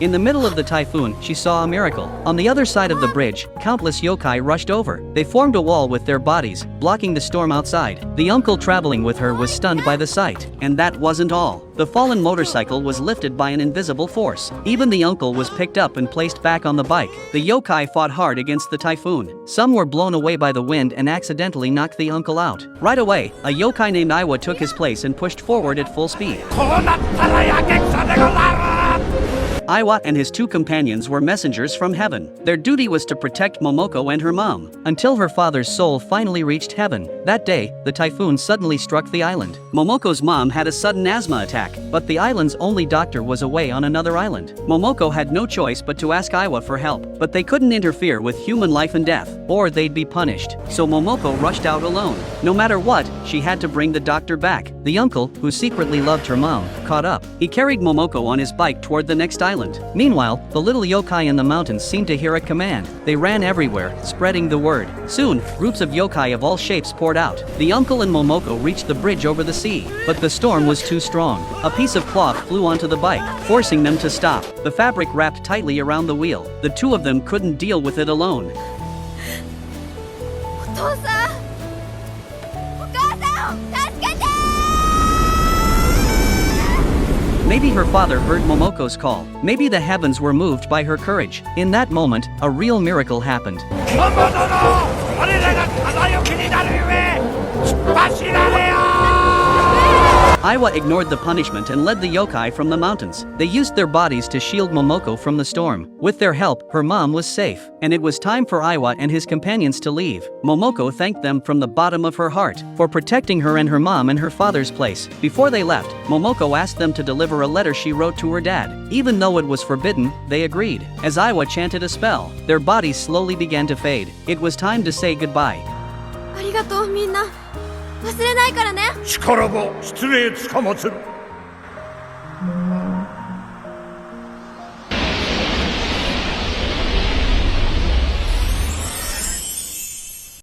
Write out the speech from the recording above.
In the middle of the typhoon, she saw a miracle. On the other side of the bridge, countless yokai rushed over. They formed a wall with their bodies, blocking the storm outside. The uncle traveling with her was stunned by the sight. And that wasn't all. The fallen motorcycle was lifted by an invisible force. Even the uncle was picked up and placed back on the bike. The yokai fought hard against the typhoon. Some were blown away by the wind and accidentally knocked the uncle out. Right away, a yokai named Iwa took his place and pushed forward at full speed. Iwa and his two companions were messengers from heaven. Their duty was to protect Momoko and her mom, until her father's soul finally reached heaven. That day, the typhoon suddenly struck the island. Momoko's mom had a sudden asthma attack, but the island's only doctor was away on another island. Momoko had no choice but to ask Iwa for help, but they couldn't interfere with human life and death, or they'd be punished. So Momoko rushed out alone. No matter what, she had to bring the doctor back. The uncle, who secretly loved her mom, caught up. He carried Momoko on his bike toward the next island. Meanwhile, the little yokai in the mountains seemed to hear a command. They ran everywhere, spreading the word. Soon, groups of yokai of all shapes poured out. The uncle and Momoko reached the bridge over the sea, but the storm was too strong. A piece of cloth flew onto the bike, forcing them to stop. The fabric wrapped tightly around the wheel. The two of them couldn't deal with it alone. Maybe her father heard Momoko's call. Maybe the heavens were moved by her courage. In that moment, a real miracle happened. Iwa ignored the punishment and led the yokai from the mountains. They used their bodies to shield Momoko from the storm. With their help, her mom was safe, and it was time for Iwa and his companions to leave. Momoko thanked them from the bottom of her heart for protecting her and her mom in her father's place. Before they left, Momoko asked them to deliver a letter she wrote to her dad. Even though it was forbidden, they agreed. As Iwa chanted a spell, their bodies slowly began to fade. It was time to say goodbye. ありがとうみんな忘れないからね。力も失礼つかまつる。